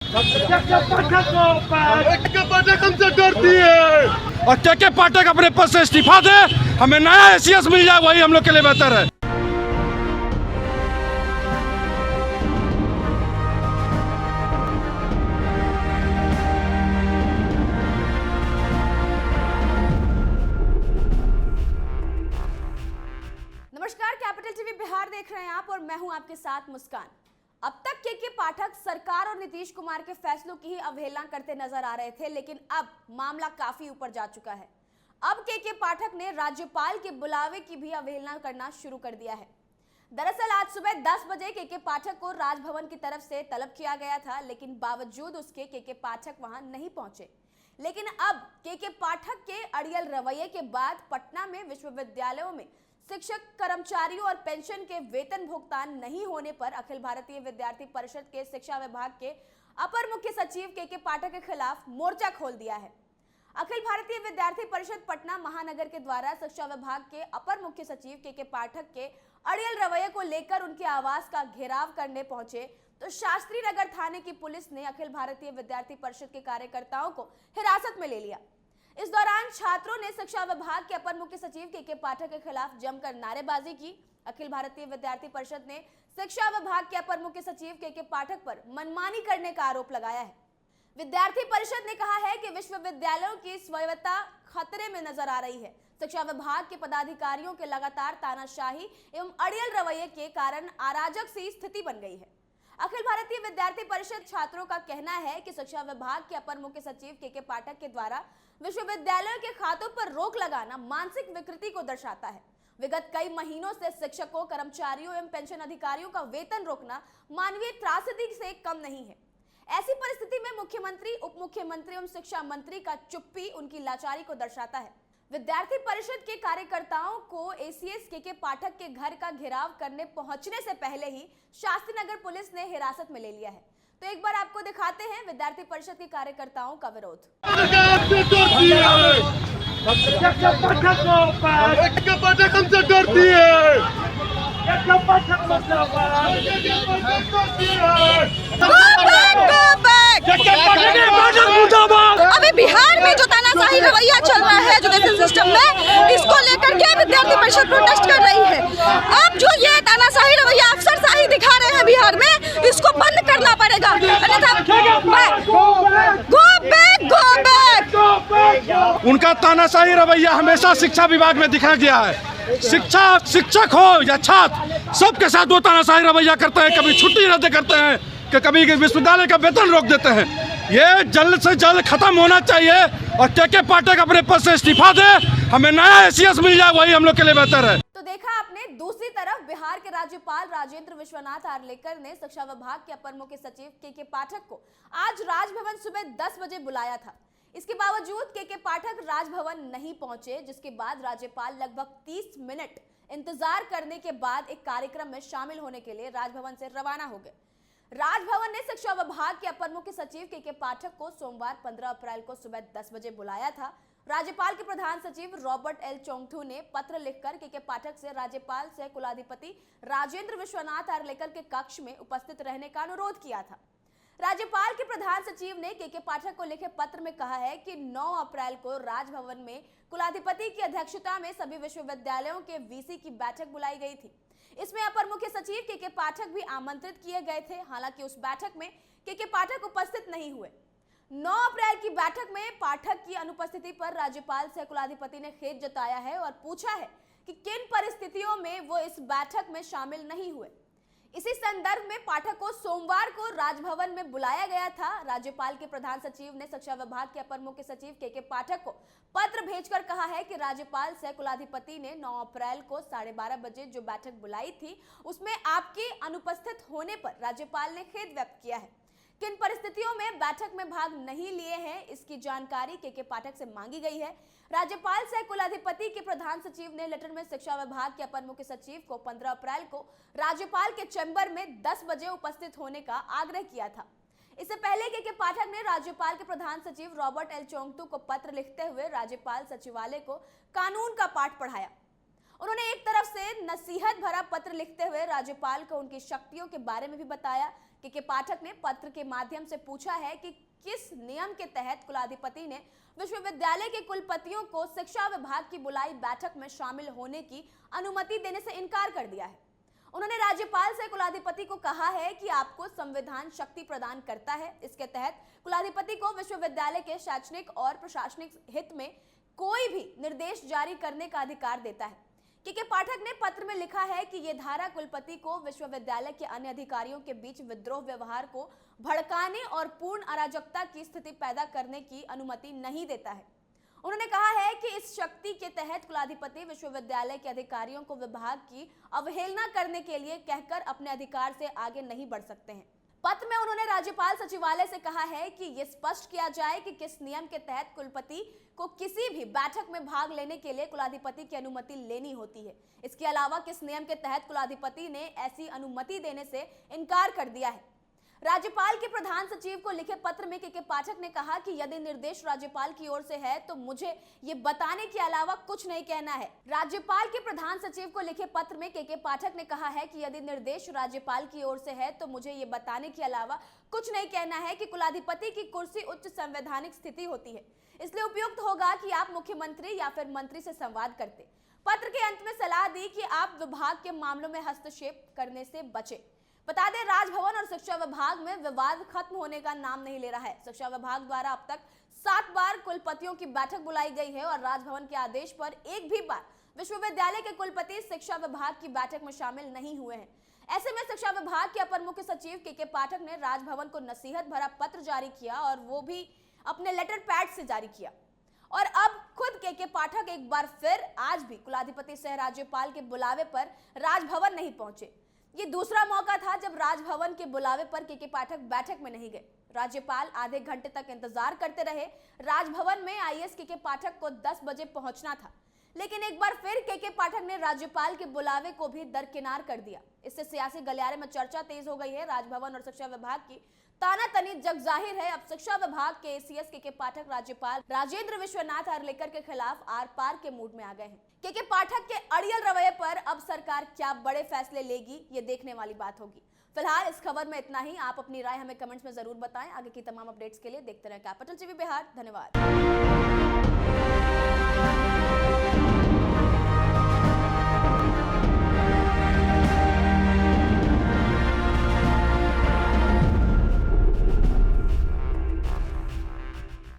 पाठक हमसे डरती है और के पाठक अपने पद से इस्तीफा दे, हमें नया एसीएस मिल जाए, वही हम लोग के लिए बेहतर है। नमस्कार, कैपिटल टीवी बिहार देख रहे हैं आप और मैं हूं आपके साथ मुस्कान। अब तक के पाठक सरकार और नीतीश कुमार के फैसलों की ही अवहेलना करते नजर आ रहे थे, लेकिन अब मामला काफी ऊपर जा चुका है। अब के पाठक ने राज्यपाल के बुलावे की भी अवहेलना करना शुरू कर दिया है। दरअसल आज सुबह 10 बजे के पाठक को राजभवन की तरफ से तलब किया गया था, लेकिन बावजूद उसके के पाठक वहां नहीं पहुंचे। लेकिन अब के पाठक के अड़ियल रवैये के बाद पटना में विश्वविद्यालयों में शिक्षक, कर्मचारियों और पेंशन के वेतन भुगतान नहीं होने पर अखिल भारतीय विद्यार्थी परिषद के शिक्षा विभाग के अपर मुख्य सचिव के पाठक के खिलाफ मोर्चा खोल दिया है। अखिल भारतीय विद्यार्थी परिषद पटना महानगर के द्वारा शिक्षा विभाग के अपर मुख्य सचिव के पाठक के अड़ियल रवैये को लेकर उनके आवास का घेराव करने पहुंचे तो शास्त्री नगर थाने की पुलिस ने अखिल भारतीय विद्यार्थी परिषद के कार्यकर्ताओं को हिरासत में ले लिया। इस दौरान छात्रों ने शिक्षा विभाग के अपर मुख्य सचिव के पाठक के खिलाफ जमकर नारेबाजी की। अखिल भारतीय विद्यार्थी परिषद ने शिक्षा विभाग के अपर मुख्य सचिव के पाठक पर मनमानी करने का आरोप लगाया है। विद्यार्थी परिषद ने कहा है कि विश्वविद्यालयों की स्वायत्तता खतरे में नजर आ रही है। शिक्षा विभाग के पदाधिकारियों के लगातार तानाशाही एवं अड़ियल रवैये के कारण अराजक सी स्थिति बन गई है। अखिल भारतीय विद्यार्थी परिषद छात्रों का कहना है कि शिक्षा विभाग के अपर मुख्य सचिव के पाठक के द्वारा विश्वविद्यालयों के खातों पर रोक लगाना मानसिक विकृति को दर्शाता है। विगत कई महीनों से शिक्षकों, कर्मचारियों एवं पेंशन अधिकारियों का वेतन रोकना मानवीय त्रासदी से कम नहीं है। ऐसी परिस्थिति में मुख्यमंत्री, उप मुख्यमंत्री एवं शिक्षा मंत्री का चुप्पी उनकी लाचारी को दर्शाता है। विद्यार्थी परिषद के कार्यकर्ताओं को एसीएस के पाठक के घर का घेराव करने पहुंचने से पहले ही शास्त्री नगर पुलिस ने हिरासत में ले लिया है। तो एक बार आपको दिखाते हैं विद्यार्थी परिषद के कार्यकर्ताओं का विरोध। पाठक हमसे डरती है। अभी बिहार में जो तानाशाही रवैया चल रहा है एजुकेशन सिस्टम में, इसको लेकर के विद्यार्थी परिषद प्रोटेस्ट कर रही है। अब जो ये तानाशाही रवैया अफसरशाही दिखा रहे हैं बिहार में, इसको बंद करना पड़ेगा, अन्यथा उनका तानाशाही रवैया हमेशा शिक्षा विभाग में दिखा गया है। शिक्षक हो या छात्र, सबके साथ वो तानाशाही रवैया करते हैं। कभी छुट्टी रद्द करते हैं कि कभी विश्वविद्यालय का वेतन रोक देते हैं। ये जल्द से जल्द खत्म होना चाहिए और के पाठक अपने पद से इस्तीफा दे, हमें नया एसीएस मिल जाए, वही हम लोग के लिए बेहतर है। तो देखा आपने, दूसरी तरफ बिहार के राज्यपाल राजेंद्र विश्वनाथ आर्लेकर ने शिक्षा विभाग के अपर मुख्य सचिव के पाठक को आज राजभवन सुबह 10 बजे बुलाया था। इसके बावजूद के पाठक राजभवन नहीं पहुंचे, जिसके बाद राज्यपाल लगभग 30 मिनट इंतजार करने के बाद एक कार्यक्रम में शामिल होने के लिए राजभवन से रवाना हो गए। राजभवन ने शिक्षा विभाग के अपर मुख्य सचिव के पाठक को सोमवार 15 अप्रैल को सुबह 10 बजे बुलाया था। राज्यपाल के प्रधान सचिव रॉबर्ट एल चोंगथू ने पत्र लिखकर के पाठक से राज्यपाल से कुलाधिपति राजेंद्र विश्वनाथ आर्लेकर के कक्ष में उपस्थित रहने का अनुरोध किया था। राज्यपाल के प्रधान सचिव ने के पाठक को लिखे पत्र में कहा है कि 9 अप्रैल को राजभवन में कुलाधिपति की अध्यक्षता में सभी विश्वविद्यालयों के वीसी की बैठक बुलाई गई थी। इसमें अपर मुख्य सचिव के पाठक भी आमंत्रित किए गए थे। हालांकि उस बैठक में के पाठक उपस्थित नहीं हुए। 9 अप्रैल की बैठक में पाठक की अनुपस्थिति पर राज्यपाल से कुलाधिपति ने खेद जताया है और पूछा है कि किन परिस्थितियों में वो इस बैठक में शामिल नहीं हुए। इसी संदर्भ में पाठक को सोमवार को राजभवन में बुलाया गया था। राज्यपाल के प्रधान सचिव ने शिक्षा विभाग के अपर मुख्य सचिव के पाठक को पत्र भेजकर कहा है कि राज्यपाल सह कुलाधिपति ने 9 अप्रैल को 12:30 बजे जो बैठक बुलाई थी, उसमें आपके अनुपस्थित होने पर राज्यपाल ने खेद व्यक्त किया है। किन परिस्थितियों में बैठक में भाग नहीं लिए हैं, इसकी जानकारी के पाठक से मांगी गई है। राज्यपाल सह कुलाधिपति के प्रधान सचिव ने लेटर में शिक्षा विभाग के अपर मुख्य सचिव को 15 अप्रैल को राज्यपाल के चैम्बर में 10 बजे उपस्थित होने का आग्रह किया था। इससे पहले के पाठक ने राज्यपाल के प्रधान सचिव रॉबर्ट एल चोंगथू को पत्र लिखते हुए राज्यपाल सचिवालय को कानून का पाठ पढ़ाया। उन्होंने एक तरफ से नसीहत भरा पत्र लिखते हुए राज्यपाल को उनकी शक्तियों के बारे में भी बताया के पाठक ने पत्र के माध्यम से पूछा है कि किस नियम के तहत कुलाधिपति ने विश्वविद्यालय के कुलपतियों को शिक्षा विभाग की बुलाई बैठक में शामिल होने की अनुमति देने से इनकार कर दिया है। उन्होंने राज्यपाल से कुलाधिपति को कहा है कि आपको संविधान शक्ति प्रदान करता है। इसके तहत कुलाधिपति को विश्वविद्यालय के शैक्षणिक और प्रशासनिक हित में कोई भी निर्देश जारी करने का अधिकार देता है। के पाठक ने पत्र में लिखा है कि यह धारा कुलपति को विश्वविद्यालय के अन्य अधिकारियों के बीच विद्रोह व्यवहार को भड़काने और पूर्ण अराजकता की स्थिति पैदा करने की अनुमति नहीं देता है। उन्होंने कहा है कि इस शक्ति के तहत कुलाधिपति विश्वविद्यालय के अधिकारियों को विभाग की अवहेलना करने के लिए कहकर अपने अधिकार से आगे नहीं बढ़ सकते हैं। पत्र में उन्होंने राज्यपाल सचिवालय से कहा है कि यह स्पष्ट किया जाए कि किस नियम के तहत कुलपति को किसी भी बैठक में भाग लेने के लिए कुलाधिपति की अनुमति लेनी होती है। इसके अलावा किस नियम के तहत कुलाधिपति ने ऐसी अनुमति देने से इनकार कर दिया है। राज्यपाल के प्रधान सचिव को लिखे पत्र में के पाठक ने कहा कि यदि निर्देश राज्यपाल की ओर से है तो मुझे ये बताने के अलावा कुछ नहीं कहना है। राज्यपाल के प्रधान सचिव को लिखे पत्र में के पाठक ने कहा है कि यदि निर्देश राज्यपाल की ओर से है तो मुझे ये बताने के अलावा कुछ नहीं कहना है कि कुलाधिपति की कुर्सी उच्च संवैधानिक स्थिति होती है, इसलिए उपयुक्त होगा कि आप मुख्यमंत्री या फिर मंत्री से संवाद करते। पत्र के अंत में सलाह दी कि आप विभाग के मामलों में हस्तक्षेप करने से बचे। बता दें, राजभवन और शिक्षा विभाग में विवाद खत्म होने का नाम नहीं ले रहा है। शिक्षा विभाग द्वारा अब तक 7 बार कुलपतियों की बैठक बुलाई गई है और राजभवन के आदेश पर एक भी बार विश्वविद्यालय के कुलपति शिक्षा विभाग की बैठक में शामिल नहीं हुए हैं। ऐसे में शिक्षा विभाग के अपर मुख्य सचिव के पाठक ने राजभवन को नसीहत भरा पत्र जारी किया और वो भी अपने लेटर पैड से जारी किया। और अब खुद के पाठक एक बार फिर आज भी कुलाधिपति सह राज्यपाल के बुलावे पर राजभवन नहीं पहुंचे। ये दूसरा मौका था जब राजभवन के बुलावे पर के पाठक बैठक में नहीं गए। राज्यपाल आधे घंटे तक इंतजार करते रहे। राजभवन में आईएएस के पाठक को 10 बजे पहुंचना था, लेकिन एक बार फिर के पाठक ने राज्यपाल के बुलावे को भी दरकिनार कर दिया। इससे सियासी गलियारे में चर्चा तेज हो गई है। राजभवन और शिक्षा विभाग की तानातनी जग जाहिर है। अब शिक्षा विभाग के एसीएस के पाठक राज्यपाल राजेंद्र विश्वनाथ आर्लेकर के खिलाफ आर पार के मूड में आ गए हैं। के पाठक के अड़ियल रवैये पर अब सरकार क्या बड़े फैसले लेगी, ये देखने वाली बात होगी। फिलहाल इस खबर में इतना ही। आप अपनी राय हमें कमेंट्स में जरूर बताएं। आगे की तमाम अपडेट्स के लिए देखते रहें कैपिटल टीवी बिहार। धन्यवाद।